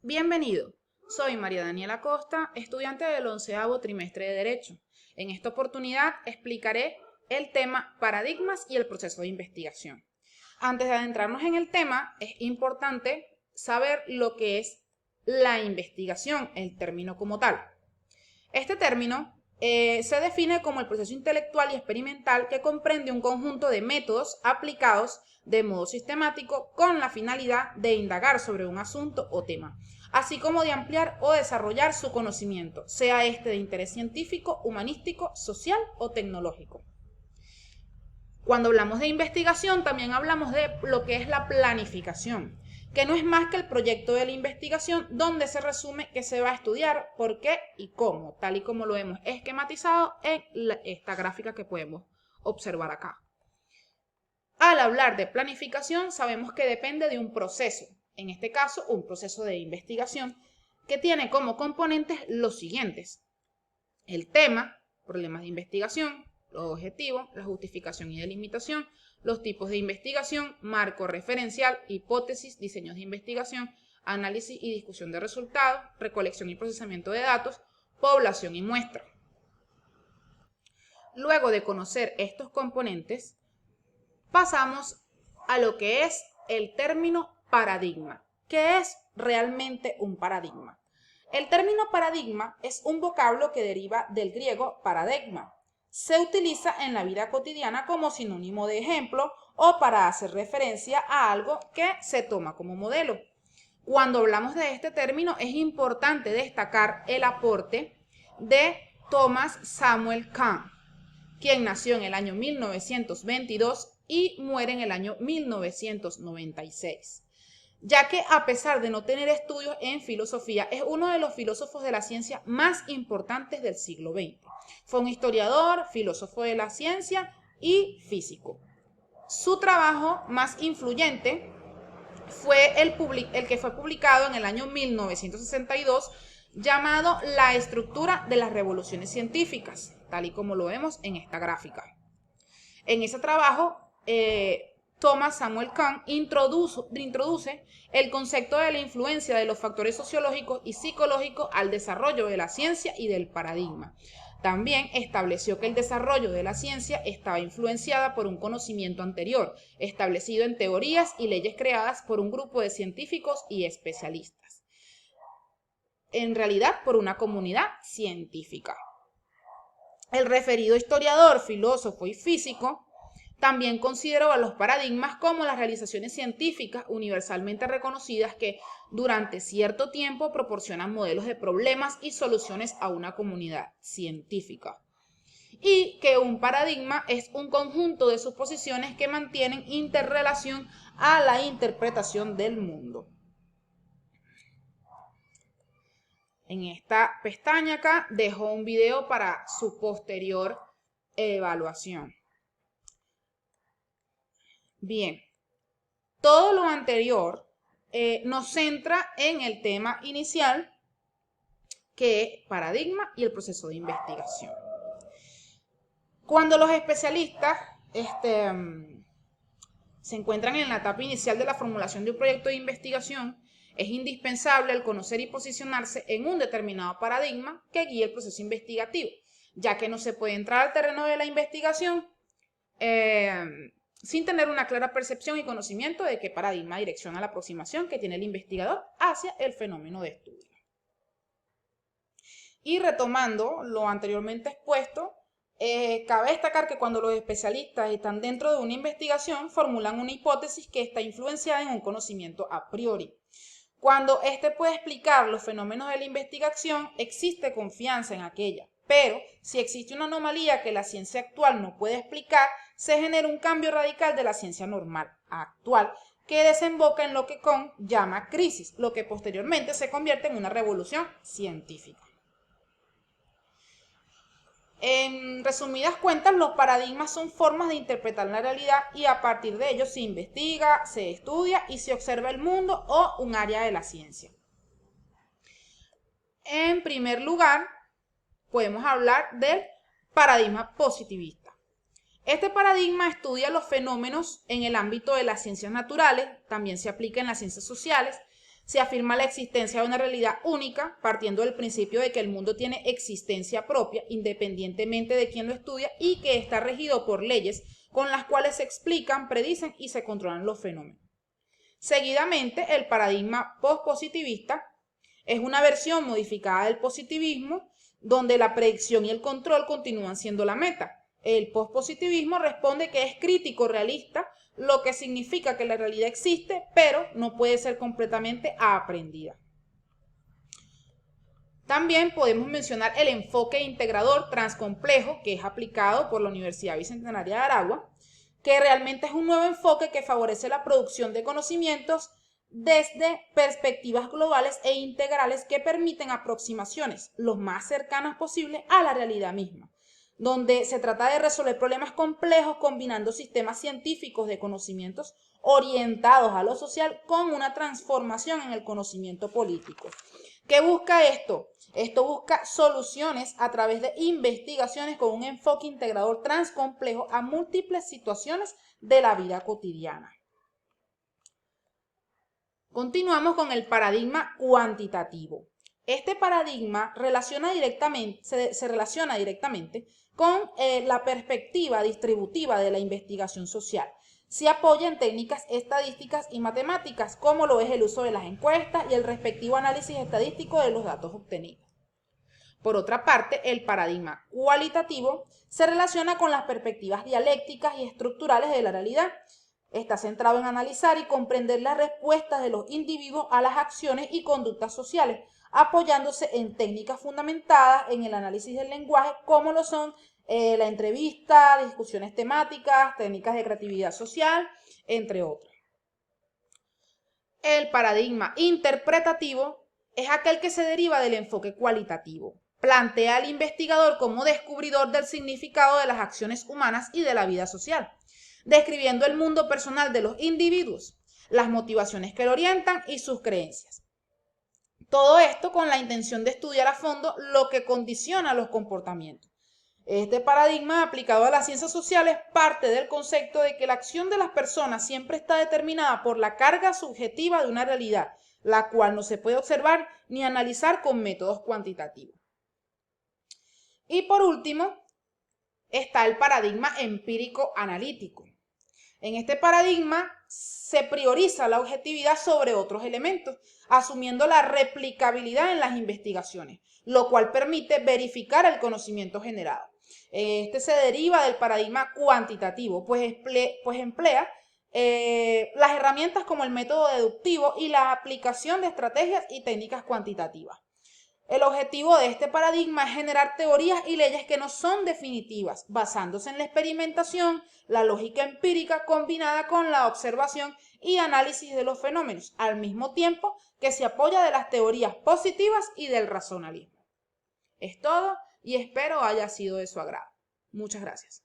Bienvenido, soy María Daniela Costa, estudiante del 11º trimestre de Derecho. En esta oportunidad explicaré el tema paradigmas y el proceso de investigación. Antes de adentrarnos en el tema, es importante saber lo que es la investigación, el término como tal. Este término se define como el proceso intelectual y experimental que comprende un conjunto de métodos aplicados de modo sistemático con la finalidad de indagar sobre un asunto o tema, así como de ampliar o desarrollar su conocimiento, sea este de interés científico, humanístico, social o tecnológico. Cuando hablamos de investigación, también hablamos de lo que es la planificación, que no es más que el proyecto de la investigación donde se resume qué se va a estudiar, por qué y cómo, tal y como lo hemos esquematizado en esta gráfica que podemos observar acá. Al hablar de planificación, sabemos que depende de un proceso, en este caso un proceso de investigación, que tiene como componentes los siguientes: el tema, problemas de investigación, los objetivos, la justificación y delimitación, los tipos de investigación, marco referencial, hipótesis, diseños de investigación, análisis y discusión de resultados, recolección y procesamiento de datos, población y muestra. Luego de conocer estos componentes, pasamos a lo que es el término paradigma. ¿Qué es realmente un paradigma? El término paradigma es un vocablo que deriva del griego paradigma. Se utiliza en la vida cotidiana como sinónimo de ejemplo o para hacer referencia a algo que se toma como modelo. Cuando hablamos de este término es importante destacar el aporte de Thomas Samuel Kahn, quien nació en el año 1922 y muere en el año 1996, ya que a pesar de no tener estudios en filosofía, es uno de los filósofos de la ciencia más importantes del siglo XX. Fue un historiador, filósofo de la ciencia y físico. Su trabajo más influyente fue el que fue publicado en el año 1962, llamado La estructura de las revoluciones científicas, tal y como lo vemos en esta gráfica. En ese trabajo, Thomas Samuel Kahn introduce el concepto de la influencia de los factores sociológicos y psicológicos al desarrollo de la ciencia y del paradigma. También estableció que el desarrollo de la ciencia estaba influenciada por un conocimiento anterior, establecido en teorías y leyes creadas por un grupo de científicos y especialistas. En realidad, por una comunidad científica. El referido historiador, filósofo y físico también consideró a los paradigmas como las realizaciones científicas universalmente reconocidas que durante cierto tiempo proporcionan modelos de problemas y soluciones a una comunidad científica. Y que un paradigma es un conjunto de suposiciones que mantienen interrelación a la interpretación del mundo. En esta pestaña acá dejo un video para su posterior evaluación. Bien, todo lo anterior nos centra en el tema inicial, que es paradigma y el proceso de investigación. Cuando los especialistas se encuentran en la etapa inicial de la formulación de un proyecto de investigación, es indispensable el conocer y posicionarse en un determinado paradigma que guíe el proceso investigativo, ya que no se puede entrar al terreno de la investigación sin tener una clara percepción y conocimiento de qué paradigma direcciona la aproximación que tiene el investigador hacia el fenómeno de estudio. Y retomando lo anteriormente expuesto, cabe destacar que cuando los especialistas están dentro de una investigación, formulan una hipótesis que está influenciada en un conocimiento a priori. Cuando éste puede explicar los fenómenos de la investigación, existe confianza en aquella. Pero si existe una anomalía que la ciencia actual no puede explicar, se genera un cambio radical de la ciencia normal actual, que desemboca en lo que Kahn llama crisis, lo que posteriormente se convierte en una revolución científica. En resumidas cuentas, los paradigmas son formas de interpretar la realidad y a partir de ellos se investiga, se estudia y se observa el mundo o un área de la ciencia. En primer lugar, podemos hablar del paradigma positivista. Este paradigma estudia los fenómenos en el ámbito de las ciencias naturales, también se aplica en las ciencias sociales, Se afirma la existencia de una realidad única, partiendo del principio de que el mundo tiene existencia propia, independientemente de quién lo estudia, y que está regido por leyes con las cuales se explican, predicen y se controlan los fenómenos. Seguidamente, el paradigma postpositivista es una versión modificada del positivismo, donde la predicción y el control continúan siendo la meta. El postpositivismo responde que es crítico realista, lo que significa que la realidad existe, pero no puede ser completamente aprendida. También podemos mencionar el enfoque integrador transcomplejo, que es aplicado por la Universidad Bicentenaria de Aragua, que realmente es un nuevo enfoque que favorece la producción de conocimientos desde perspectivas globales e integrales que permiten aproximaciones lo más cercanas posible a la realidad misma, donde se trata de resolver problemas complejos combinando sistemas científicos de conocimientos orientados a lo social con una transformación en el conocimiento político. ¿Qué busca esto? Esto busca soluciones a través de investigaciones con un enfoque integrador transcomplejo a múltiples situaciones de la vida cotidiana. Continuamos con el paradigma cuantitativo. Este paradigma se relaciona directamente con la perspectiva distributiva de la investigación social. Se apoya en técnicas estadísticas y matemáticas, como lo es el uso de las encuestas y el respectivo análisis estadístico de los datos obtenidos. Por otra parte, el paradigma cualitativo se relaciona con las perspectivas dialécticas y estructurales de la realidad. Está centrado en analizar y comprender las respuestas de los individuos a las acciones y conductas sociales, apoyándose en técnicas fundamentadas en el análisis del lenguaje, como lo son la entrevista, discusiones temáticas, técnicas de creatividad social, entre otros. El paradigma interpretativo es aquel que se deriva del enfoque cualitativo. Plantea al investigador como descubridor del significado de las acciones humanas y de la vida social, describiendo el mundo personal de los individuos, las motivaciones que lo orientan y sus creencias. Todo esto con la intención de estudiar a fondo lo que condiciona los comportamientos. Este paradigma aplicado a las ciencias sociales parte del concepto de que la acción de las personas siempre está determinada por la carga subjetiva de una realidad, la cual no se puede observar ni analizar con métodos cuantitativos. Y por último, está el paradigma empírico-analítico. En este paradigma se prioriza la objetividad sobre otros elementos, asumiendo la replicabilidad en las investigaciones, lo cual permite verificar el conocimiento generado. Este se deriva del paradigma cuantitativo, pues emplea las herramientas como el método deductivo y la aplicación de estrategias y técnicas cuantitativas. El objetivo de este paradigma es generar teorías y leyes que no son definitivas, basándose en la experimentación, la lógica empírica combinada con la observación y análisis de los fenómenos, al mismo tiempo que se apoya de las teorías positivas y del racionalismo. Es todo y espero haya sido de su agrado. Muchas gracias.